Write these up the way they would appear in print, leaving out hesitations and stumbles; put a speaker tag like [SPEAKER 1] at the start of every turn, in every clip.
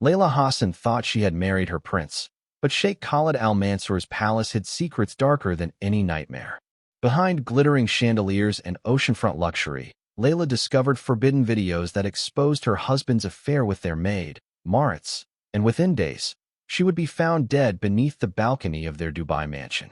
[SPEAKER 1] Layla Hassan thought she had married her prince, but Sheikh Khalid Al Mansoor's palace hid secrets darker than any nightmare. Behind glittering chandeliers and oceanfront luxury, Layla discovered forbidden videos that exposed her husband's affair with their maid, Marites, and within days, she would be found dead beneath the balcony of their Dubai mansion.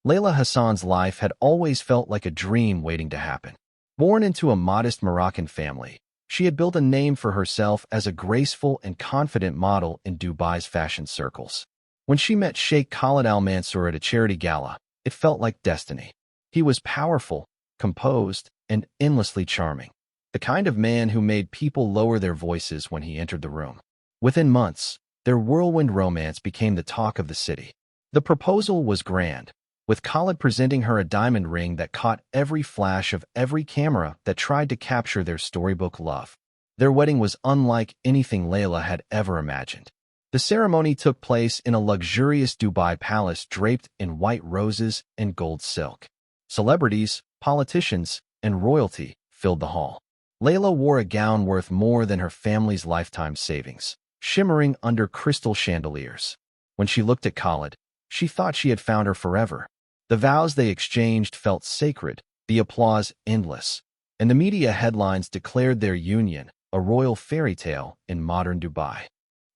[SPEAKER 1] Layla Hassan's life had always felt like a dream waiting to happen. Born into a modest Moroccan family, she had built a name for herself as a graceful and confident model in Dubai's fashion circles. When she met Sheikh Khalid Al Mansoor at a charity gala, it felt like destiny. He was powerful, composed, and endlessly charming, the kind of man who made people lower their voices when he entered the room. Within months, their whirlwind romance became the talk of the city. The proposal was grand, with Khalid presenting her a diamond ring that caught every flash of every camera that tried to capture their storybook love. Their wedding was unlike anything Layla had ever imagined. The ceremony took place in a luxurious Dubai palace draped in white roses and gold silk. Celebrities, politicians, and royalty filled the hall. Layla wore a gown worth more than her family's lifetime savings, shimmering under crystal chandeliers. When she looked at Khalid, she thought she had found her forever. The vows they exchanged felt sacred, the applause endless, and the media headlines declared their union a royal fairy tale in modern Dubai.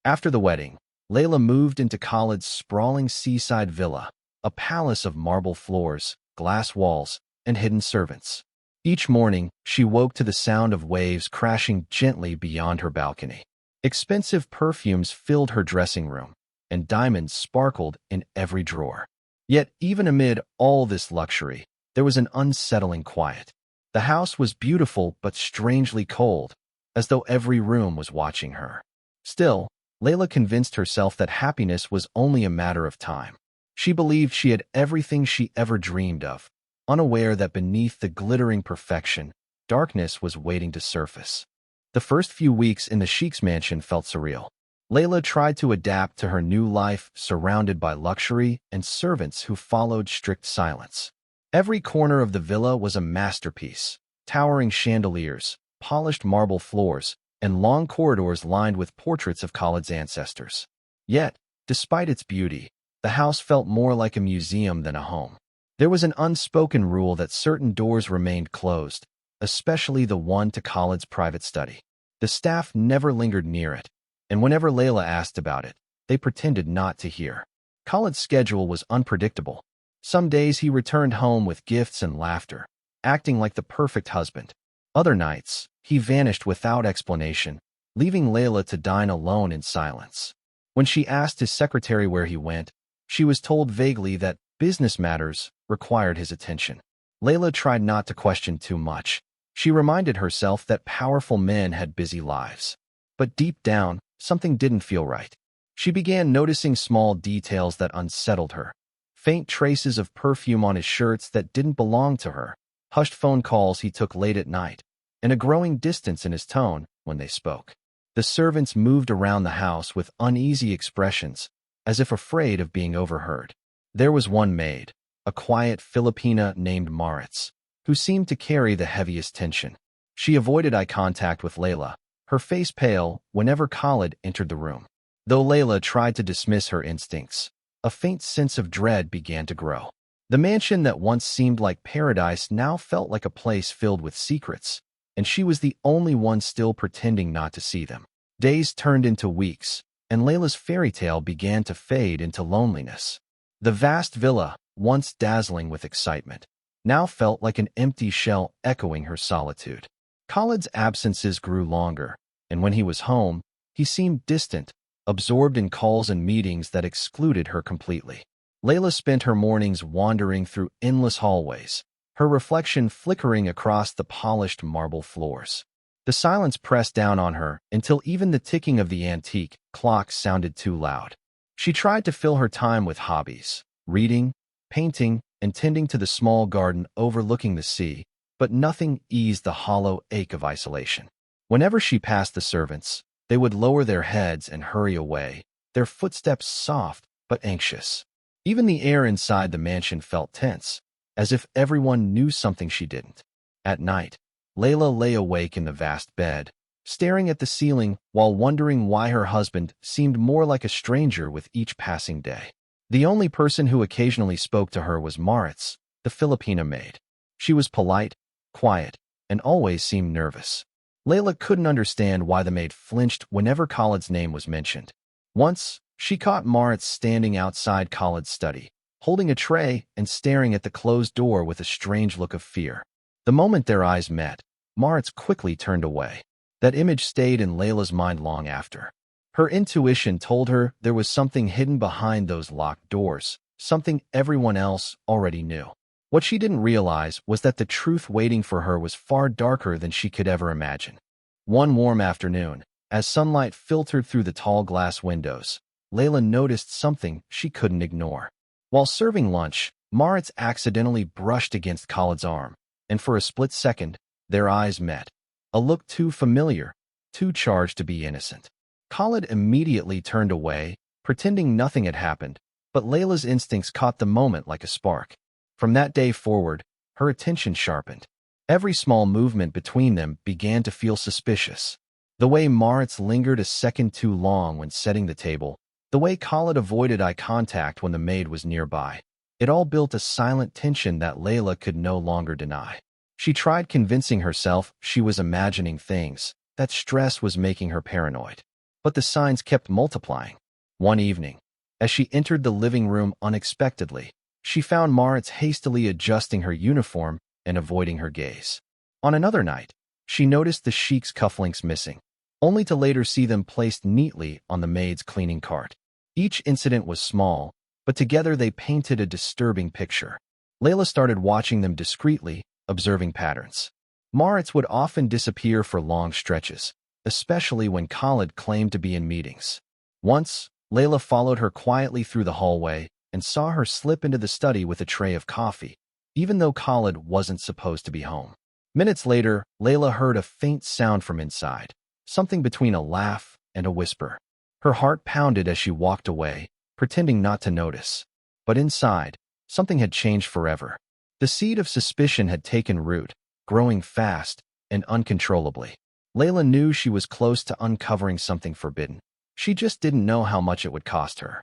[SPEAKER 1] After the wedding, Layla moved into Khalid's sprawling seaside villa, a palace of marble floors, glass walls, and hidden servants. Each morning, she woke to the sound of waves crashing gently beyond her balcony. Expensive perfumes filled her dressing room, and diamonds sparkled in every drawer. Yet, even amid all this luxury, there was an unsettling quiet. The house was beautiful but strangely cold, as though every room was watching her. Still, Layla convinced herself that happiness was only a matter of time. She believed she had everything she ever dreamed of, unaware that beneath the glittering perfection, darkness was waiting to surface. The first few weeks in the Sheikh's mansion felt surreal. Layla tried to adapt to her new life surrounded by luxury and servants who followed strict silence. Every corner of the villa was a masterpiece, towering chandeliers, polished marble floors, and long corridors lined with portraits of Khalid's ancestors. Yet, despite its beauty, the house felt more like a museum than a home. There was an unspoken rule that certain doors remained closed, especially the one to Khalid's private study. The staff never lingered near it, and whenever Layla asked about it, they pretended not to hear. Khalid's schedule was unpredictable. Some days he returned home with gifts and laughter, acting like the perfect husband. Other nights, he vanished without explanation, leaving Layla to dine alone in silence. When she asked his secretary where he went, she was told vaguely that business matters required his attention. Layla tried not to question too much. She reminded herself that powerful men had busy lives. But deep down, something didn't feel right. She began noticing small details that unsettled her. Faint traces of perfume on his shirts that didn't belong to her, hushed phone calls he took late at night, and a growing distance in his tone when they spoke. The servants moved around the house with uneasy expressions, as if afraid of being overheard. There was one maid, a quiet Filipina named Marites, who seemed to carry the heaviest tension. She avoided eye contact with Layla, her face pale whenever Khalid entered the room. Though Layla tried to dismiss her instincts, a faint sense of dread began to grow. The mansion that once seemed like paradise now felt like a place filled with secrets, and she was the only one still pretending not to see them. Days turned into weeks, and Layla's fairy tale began to fade into loneliness. The vast villa, once dazzling with excitement, now felt like an empty shell echoing her solitude. Khalid's absences grew longer, and when he was home, he seemed distant, absorbed in calls and meetings that excluded her completely. Layla spent her mornings wandering through endless hallways, her reflection flickering across the polished marble floors. The silence pressed down on her until even the ticking of the antique clock sounded too loud. She tried to fill her time with hobbies, reading, painting, and tending to the small garden overlooking the sea, but nothing eased the hollow ache of isolation. Whenever she passed the servants, they would lower their heads and hurry away, their footsteps soft but anxious. Even the air inside the mansion felt tense, as if everyone knew something she didn't. At night, Layla lay awake in the vast bed, staring at the ceiling while wondering why her husband seemed more like a stranger with each passing day. The only person who occasionally spoke to her was Marites, the Filipina maid. She was polite, quiet, and always seemed nervous. Layla couldn't understand why the maid flinched whenever Khalid's name was mentioned. Once, she caught Marites standing outside Khalid's study, holding a tray and staring at the closed door with a strange look of fear. The moment their eyes met, Marites quickly turned away. That image stayed in Layla's mind long after. Her intuition told her there was something hidden behind those locked doors, something everyone else already knew. What she didn't realize was that the truth waiting for her was far darker than she could ever imagine. One warm afternoon, as sunlight filtered through the tall glass windows, Layla noticed something she couldn't ignore. While serving lunch, Marites accidentally brushed against Khalid's arm, and for a split second, their eyes met. A look too familiar, too charged to be innocent. Khalid immediately turned away, pretending nothing had happened, but Layla's instincts caught the moment like a spark. From that day forward, her attention sharpened. Every small movement between them began to feel suspicious. The way Marites lingered a second too long when setting the table, the way Khalid avoided eye contact when the maid was nearby. It all built a silent tension that Layla could no longer deny. She tried convincing herself she was imagining things, that stress was making her paranoid. But the signs kept multiplying. One evening, as she entered the living room unexpectedly, she found Marites hastily adjusting her uniform and avoiding her gaze. On another night, she noticed the Sheikh's cufflinks missing, only to later see them placed neatly on the maid's cleaning cart. Each incident was small, but together they painted a disturbing picture. Layla started watching them discreetly, observing patterns. Marites would often disappear for long stretches, especially when Khalid claimed to be in meetings. Once, Layla followed her quietly through the hallway and saw her slip into the study with a tray of coffee, even though Khalid wasn't supposed to be home. Minutes later, Layla heard a faint sound from inside, something between a laugh and a whisper. Her heart pounded as she walked away, pretending not to notice. But inside, something had changed forever. The seed of suspicion had taken root, growing fast and uncontrollably. Layla knew she was close to uncovering something forbidden. She just didn't know how much it would cost her.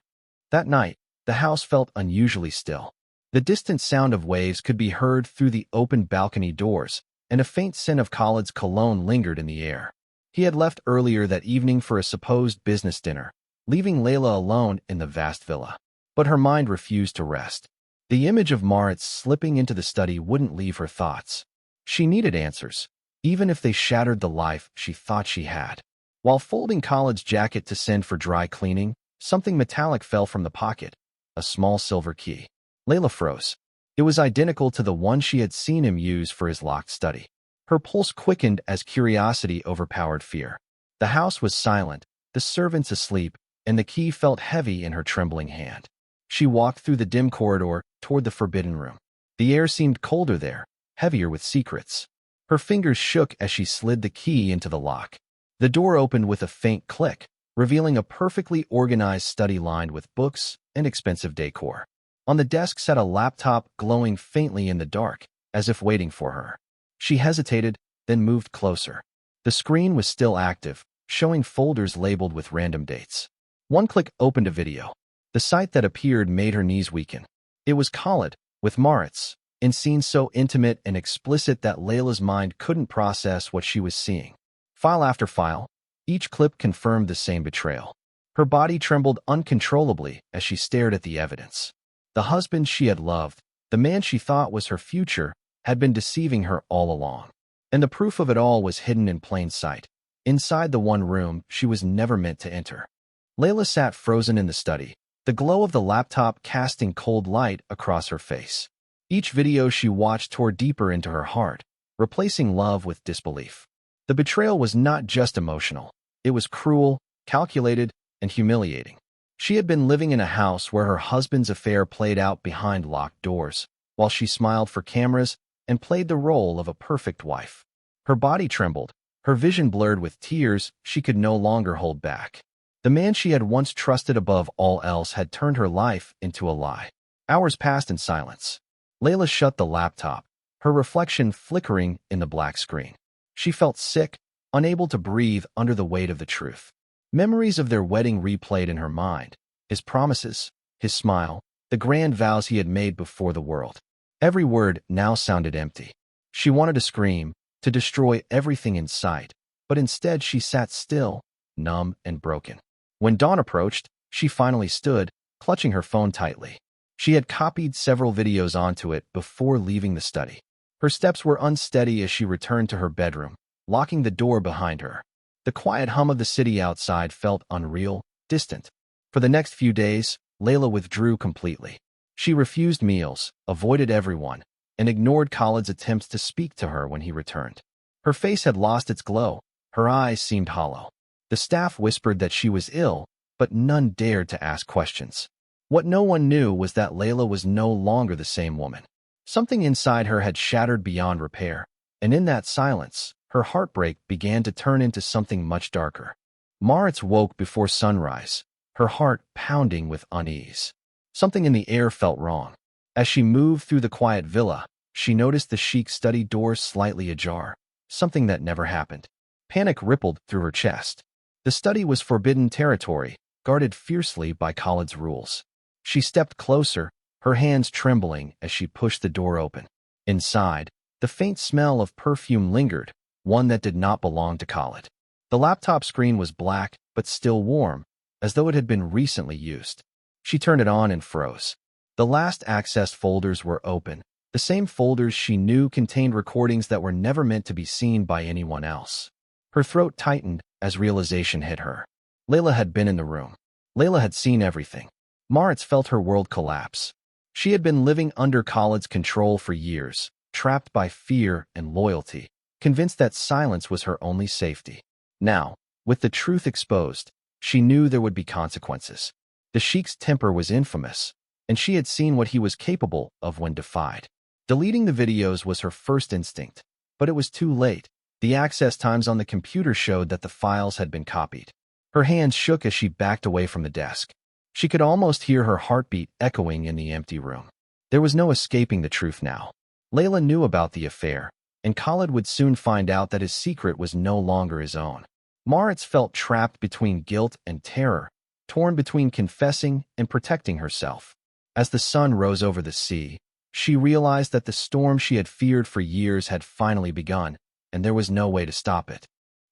[SPEAKER 1] That night, the house felt unusually still. The distant sound of waves could be heard through the open balcony doors, and a faint scent of Khalid's cologne lingered in the air. He had left earlier that evening for a supposed business dinner, leaving Layla alone in the vast villa. But her mind refused to rest. The image of Marites slipping into the study wouldn't leave her thoughts. She needed answers, even if they shattered the life she thought she had. While folding Khalid's jacket to send for dry cleaning, something metallic fell from the pocket, a small silver key. Layla froze. It was identical to the one she had seen him use for his locked study. Her pulse quickened as curiosity overpowered fear. The house was silent, the servants asleep, and the key felt heavy in her trembling hand. She walked through the dim corridor toward the forbidden room. The air seemed colder there, heavier with secrets. Her fingers shook as she slid the key into the lock. The door opened with a faint click, revealing a perfectly organized study lined with books and expensive decor. On the desk sat a laptop glowing faintly in the dark, as if waiting for her. She hesitated, then moved closer. The screen was still active, showing folders labeled with random dates. One click opened a video. The sight that appeared made her knees weaken. It was Khalid, with Marites, in scenes so intimate and explicit that Layla's mind couldn't process what she was seeing. File after file, each clip confirmed the same betrayal. Her body trembled uncontrollably as she stared at the evidence. The husband she had loved, the man she thought was her future, had been deceiving her all along. And the proof of it all was hidden in plain sight, inside the one room she was never meant to enter. Layla sat frozen in the study, the glow of the laptop casting cold light across her face. Each video she watched tore deeper into her heart, replacing love with disbelief. The betrayal was not just emotional. It was cruel, calculated, and humiliating. She had been living in a house where her husband's affair played out behind locked doors, while she smiled for cameras and played the role of a perfect wife. Her body trembled, her vision blurred with tears she could no longer hold back. The man she had once trusted above all else had turned her life into a lie. Hours passed in silence. Layla shut the laptop, her reflection flickering in the black screen. She felt sick, unable to breathe under the weight of the truth. Memories of their wedding replayed in her mind, his promises, his smile, the grand vows he had made before the world. Every word now sounded empty. She wanted to scream, to destroy everything in sight, but instead she sat still, numb and broken. When dawn approached, she finally stood, clutching her phone tightly. She had copied several videos onto it before leaving the study. Her steps were unsteady as she returned to her bedroom, locking the door behind her. The quiet hum of the city outside felt unreal, distant. For the next few days, Layla withdrew completely. She refused meals, avoided everyone, and ignored Khalid's attempts to speak to her when he returned. Her face had lost its glow. Her eyes seemed hollow. The staff whispered that she was ill, but none dared to ask questions. What no one knew was that Layla was no longer the same woman. Something inside her had shattered beyond repair, and in that silence, her heartbreak began to turn into something much darker. Marites woke before sunrise, her heart pounding with unease. Something in the air felt wrong. As she moved through the quiet villa, she noticed the Sheikh's study door slightly ajar, something that never happened. Panic rippled through her chest. The study was forbidden territory, guarded fiercely by Khalid's rules. She stepped closer, her hands trembling as she pushed the door open. Inside, the faint smell of perfume lingered, one that did not belong to Khalid. The laptop screen was black, but still warm, as though it had been recently used. She turned it on and froze. The last accessed folders were open, the same folders she knew contained recordings that were never meant to be seen by anyone else. Her throat tightened as realization hit her. Layla had been in the room. Layla had seen everything. Marites felt her world collapse. She had been living under Khalid's control for years, trapped by fear and loyalty, convinced that silence was her only safety. Now, with the truth exposed, she knew there would be consequences. The Sheikh's temper was infamous, and she had seen what he was capable of when defied. Deleting the videos was her first instinct, but it was too late. The access times on the computer showed that the files had been copied. Her hands shook as she backed away from the desk. She could almost hear her heartbeat echoing in the empty room. There was no escaping the truth now. Layla knew about the affair, and Khalid would soon find out that his secret was no longer his own. Marites felt trapped between guilt and terror, torn between confessing and protecting herself. As the sun rose over the sea, she realized that the storm she had feared for years had finally begun, and there was no way to stop it.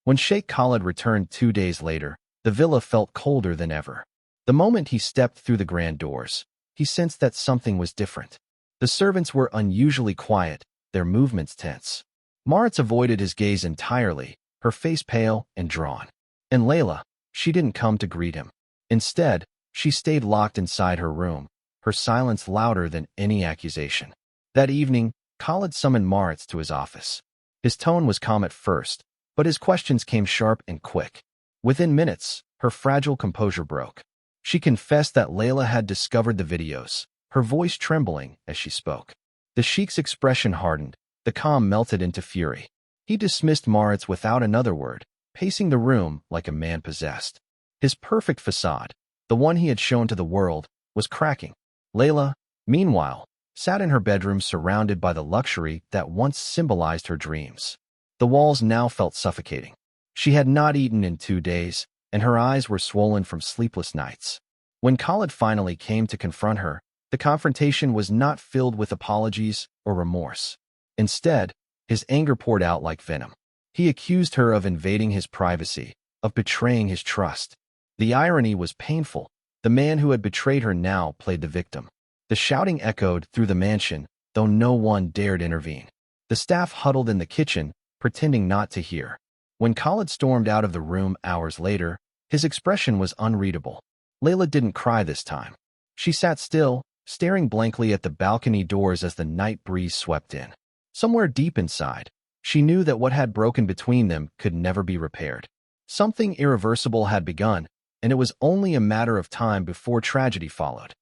[SPEAKER 1] When Sheikh Khalid returned 2 days later, the villa felt colder than ever. The moment he stepped through the grand doors, he sensed that something was different. The servants were unusually quiet, their movements tense. Marites avoided his gaze entirely, her face pale and drawn. And Layla, she didn't come to greet him. Instead, she stayed locked inside her room, her silence louder than any accusation. That evening, Khalid summoned Marites to his office. His tone was calm at first, but his questions came sharp and quick. Within minutes, her fragile composure broke. She confessed that Layla had discovered the videos, her voice trembling as she spoke. The Sheikh's expression hardened, the calm melted into fury. He dismissed Marites without another word, pacing the room like a man possessed. His perfect facade, the one he had shown to the world, was cracking. Layla, meanwhile, sat in her bedroom surrounded by the luxury that once symbolized her dreams. The walls now felt suffocating. She had not eaten in 2 days, and her eyes were swollen from sleepless nights. When Khalid finally came to confront her, the confrontation was not filled with apologies or remorse. Instead, his anger poured out like venom. He accused her of invading his privacy, of betraying his trust. The irony was painful. The man who had betrayed her now played the victim. The shouting echoed through the mansion, though no one dared intervene. The staff huddled in the kitchen, pretending not to hear. When Khalid stormed out of the room hours later, his expression was unreadable. Layla didn't cry this time. She sat still, staring blankly at the balcony doors as the night breeze swept in. Somewhere deep inside, she knew that what had broken between them could never be repaired. Something irreversible had begun, and it was only a matter of time before tragedy followed.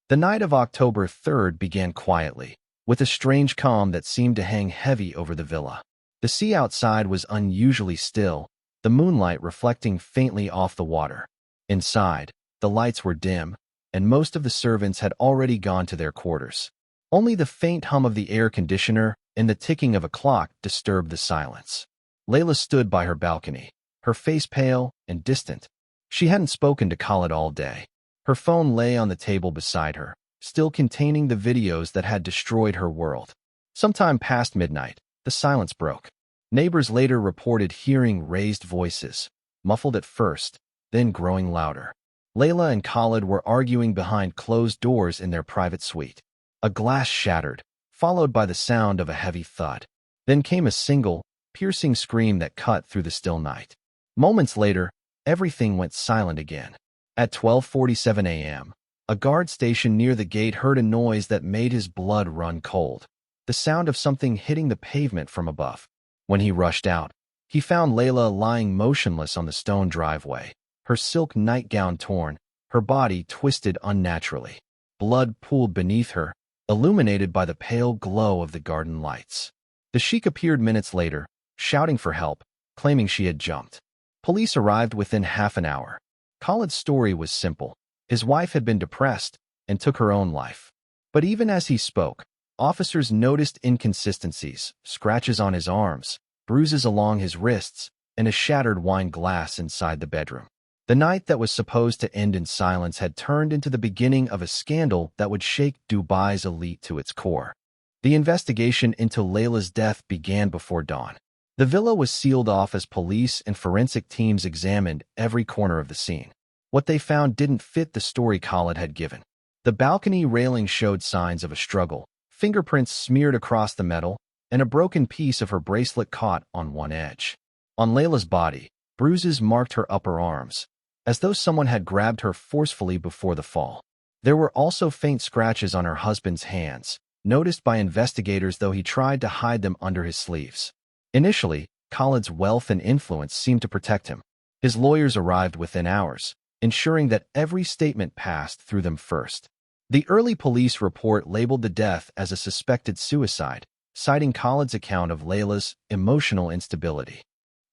[SPEAKER 1] The night of October 3rd began quietly, with a strange calm that seemed to hang heavy over the villa. The sea outside was unusually still, the moonlight reflecting faintly off the water. Inside, the lights were dim, and most of the servants had already gone to their quarters. Only the faint hum of the air conditioner and the ticking of a clock disturbed the silence. Layla stood by her balcony, her face pale and distant. She hadn't spoken to Khalid all day. Her phone lay on the table beside her, still containing the videos that had destroyed her world. Sometime past midnight, the silence broke. Neighbors later reported hearing raised voices, muffled at first, then growing louder. Layla and Khalid were arguing behind closed doors in their private suite. A glass shattered, followed by the sound of a heavy thud. Then came a single, piercing scream that cut through the still night. Moments later, everything went silent again. At 12:47 a.m., a guard stationed near the gate heard a noise that made his blood run cold. The sound of something hitting the pavement from above. When he rushed out, he found Layla lying motionless on the stone driveway, her silk nightgown torn, her body twisted unnaturally. Blood pooled beneath her, illuminated by the pale glow of the garden lights. The sheikh appeared minutes later, shouting for help, claiming she had jumped. Police arrived within half an hour. Khalid's story was simple. His wife had been depressed and took her own life. But even as he spoke, officers noticed inconsistencies, scratches on his arms, bruises along his wrists, and a shattered wine glass inside the bedroom. The night that was supposed to end in silence had turned into the beginning of a scandal that would shake Dubai's elite to its core. The investigation into Layla's death began before dawn. The villa was sealed off as police and forensic teams examined every corner of the scene. What they found didn't fit the story Khalid had given. The balcony railing showed signs of a struggle, fingerprints smeared across the metal, and a broken piece of her bracelet caught on one edge. On Layla's body, bruises marked her upper arms, as though someone had grabbed her forcefully before the fall. There were also faint scratches on her husband's hands, noticed by investigators though he tried to hide them under his sleeves. Initially, Khalid's wealth and influence seemed to protect him. His lawyers arrived within hours, ensuring that every statement passed through them first. The early police report labeled the death as a suspected suicide, citing Khalid's account of Layla's emotional instability.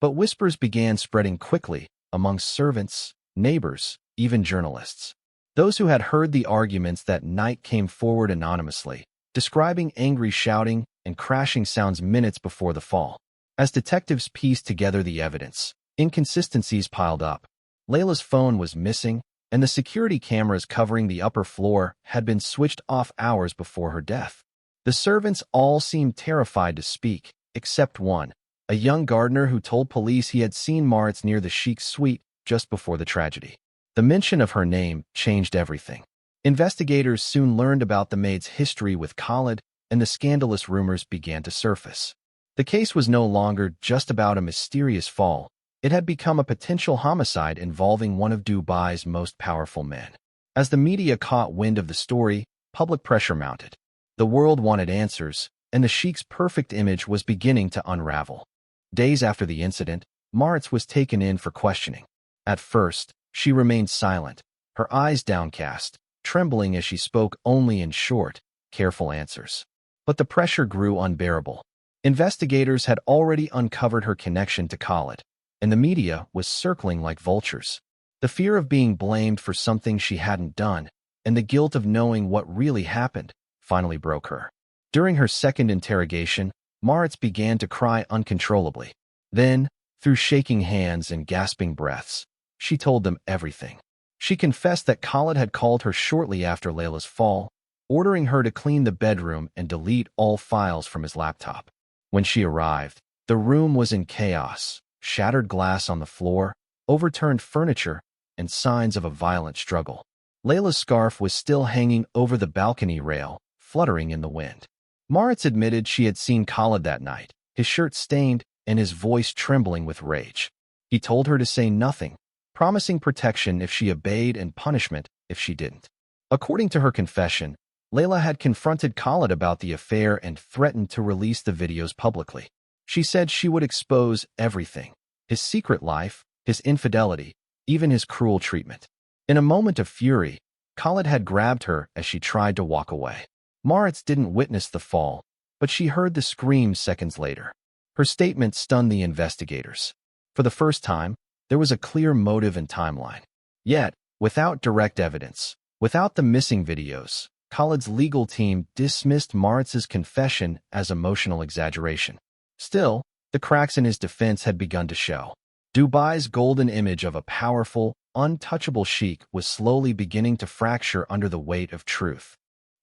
[SPEAKER 1] But whispers began spreading quickly amongst servants, neighbors, even journalists. Those who had heard the arguments that night came forward anonymously, describing angry shouting and crashing sounds minutes before the fall. As detectives pieced together the evidence, inconsistencies piled up. Layla's phone was missing, and the security cameras covering the upper floor had been switched off hours before her death. The servants all seemed terrified to speak, except one, a young gardener who told police he had seen Marites near the sheikh's suite just before the tragedy. The mention of her name changed everything. Investigators soon learned about the maid's history with Khalid, and the scandalous rumors began to surface. The case was no longer just about a mysterious fall. It had become a potential homicide involving one of Dubai's most powerful men. As the media caught wind of the story, public pressure mounted. The world wanted answers, and the sheikh's perfect image was beginning to unravel. Days after the incident, Marites was taken in for questioning. At first, she remained silent, her eyes downcast, trembling as she spoke only in short, careful answers. But the pressure grew unbearable. Investigators had already uncovered her connection to Khalid, and the media was circling like vultures. The fear of being blamed for something she hadn't done, and the guilt of knowing what really happened, finally broke her. During her second interrogation, Marites began to cry uncontrollably. Then, through shaking hands and gasping breaths, she told them everything. She confessed that Khalid had called her shortly after Layla's fall, ordering her to clean the bedroom and delete all files from his laptop. When she arrived, the room was in chaos, shattered glass on the floor, overturned furniture, and signs of a violent struggle. Layla's scarf was still hanging over the balcony rail, fluttering in the wind. Marites admitted she had seen Khalid that night, his shirt stained and his voice trembling with rage. He told her to say nothing, promising protection if she obeyed and punishment if she didn't. According to her confession, Layla had confronted Khalid about the affair and threatened to release the videos publicly. She said she would expose everything: his secret life, his infidelity, even his cruel treatment. In a moment of fury, Khalid had grabbed her as she tried to walk away. Marites didn't witness the fall, but she heard the screams seconds later. Her statement stunned the investigators. For the first time, there was a clear motive and timeline. Yet, without direct evidence, without the missing videos, Khalid's legal team dismissed Marites' confession as emotional exaggeration. Still, The cracks in his defense had begun to show. Dubai's golden image of a powerful, untouchable sheikh was slowly beginning to fracture under the weight of truth.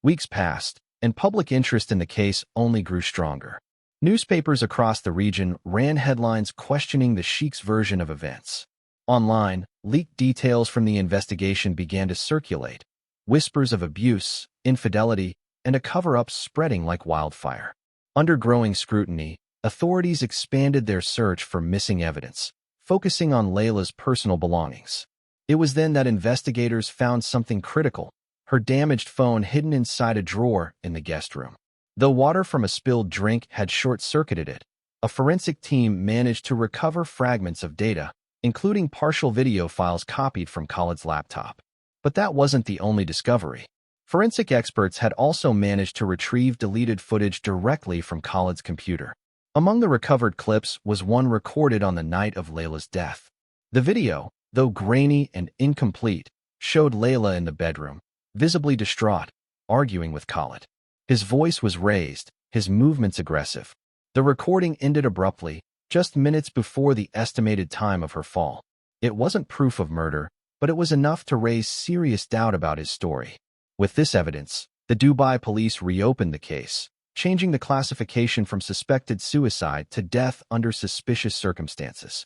[SPEAKER 1] Weeks passed, and public interest in the case only grew stronger. Newspapers across the region ran headlines questioning the sheikh's version of events. Online, leaked details from the investigation began to circulate, whispers of abuse, infidelity, and a cover-up spreading like wildfire. Under growing scrutiny, authorities expanded their search for missing evidence, focusing on Layla's personal belongings. It was then that investigators found something critical: her damaged phone hidden inside a drawer in the guest room. Though water from a spilled drink had short-circuited it, a forensic team managed to recover fragments of data, including partial video files copied from Khalid's laptop. But that wasn't the only discovery. Forensic experts had also managed to retrieve deleted footage directly from Khalid's computer. Among the recovered clips was one recorded on the night of Layla's death. The video, though grainy and incomplete, showed Layla in the bedroom, visibly distraught, arguing with Khalid. His voice was raised, his movements aggressive. The recording ended abruptly, just minutes before the estimated time of her fall. It wasn't proof of murder, but it was enough to raise serious doubt about his story. With this evidence, the Dubai police reopened the case, changing the classification from suspected suicide to death under suspicious circumstances.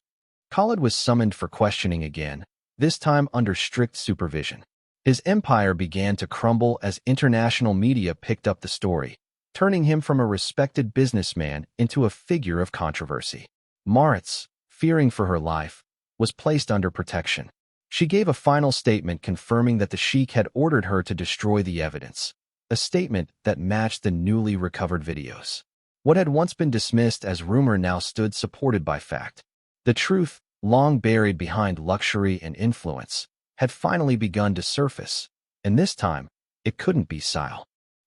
[SPEAKER 1] Khalid was summoned for questioning again, this time under strict supervision. His empire began to crumble as international media picked up the story, turning him from a respected businessman into a figure of controversy. Marites, fearing for her life, was placed under protection. She gave a final statement confirming that the sheikh had ordered her to destroy the evidence, a statement that matched the newly recovered videos. What had once been dismissed as rumor now stood supported by fact. The truth, long buried behind luxury and influence, had finally begun to surface, and this time, it couldn't be silent.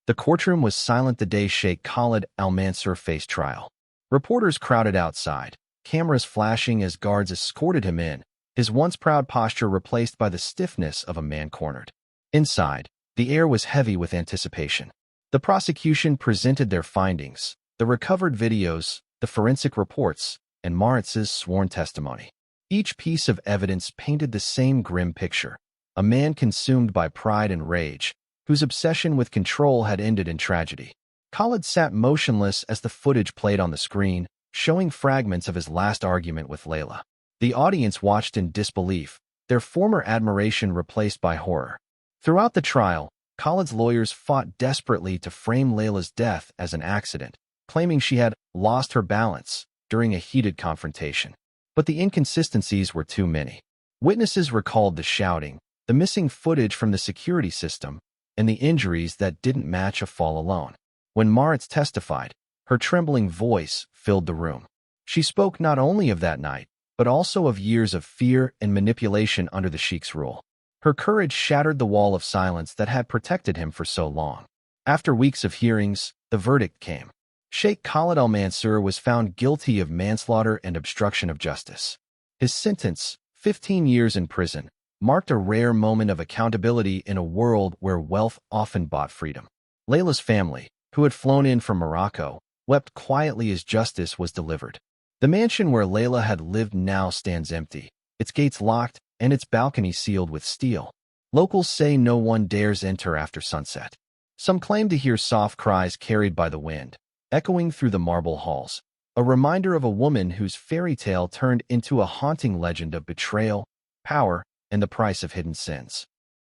[SPEAKER 1] The courtroom was silent the day Sheikh Khalid Al Mansoor faced trial. Reporters crowded outside, cameras flashing as guards escorted him in, his once proud posture replaced by the stiffness of a man cornered. Inside, the air was heavy with anticipation. The prosecution presented their findings, the recovered videos, the forensic reports, and Marites' sworn testimony. Each piece of evidence painted the same grim picture: a man consumed by pride and rage, whose obsession with control had ended in tragedy. Khalid sat motionless as the footage played on the screen, showing fragments of his last argument with Layla. The audience watched in disbelief, their former admiration replaced by horror. Throughout the trial, Khalid's lawyers fought desperately to frame Layla's death as an accident, claiming she had lost her balance during a heated confrontation. But the inconsistencies were too many. Witnesses recalled the shouting, the missing footage from the security system, and the injuries that didn't match a fall alone. When Marites testified, her trembling voice filled the room. She spoke not only of that night, but also of years of fear and manipulation under the sheikh's rule. Her courage shattered the wall of silence that had protected him for so long. After weeks of hearings, the verdict came. Sheikh Khalid Al Mansoor was found guilty of manslaughter and obstruction of justice. His sentence, 15 years in prison, marked a rare moment of accountability in a world where wealth often bought freedom. Layla's family, who had flown in from Morocco, wept quietly as justice was delivered. The mansion where Layla had lived now stands empty, its gates locked and its balcony sealed with steel. Locals say no one dares enter after sunset. Some claim to hear soft cries carried by the wind, echoing through the marble halls, a reminder of a woman whose fairy tale turned into a haunting legend of betrayal, power, and the price of hidden sins.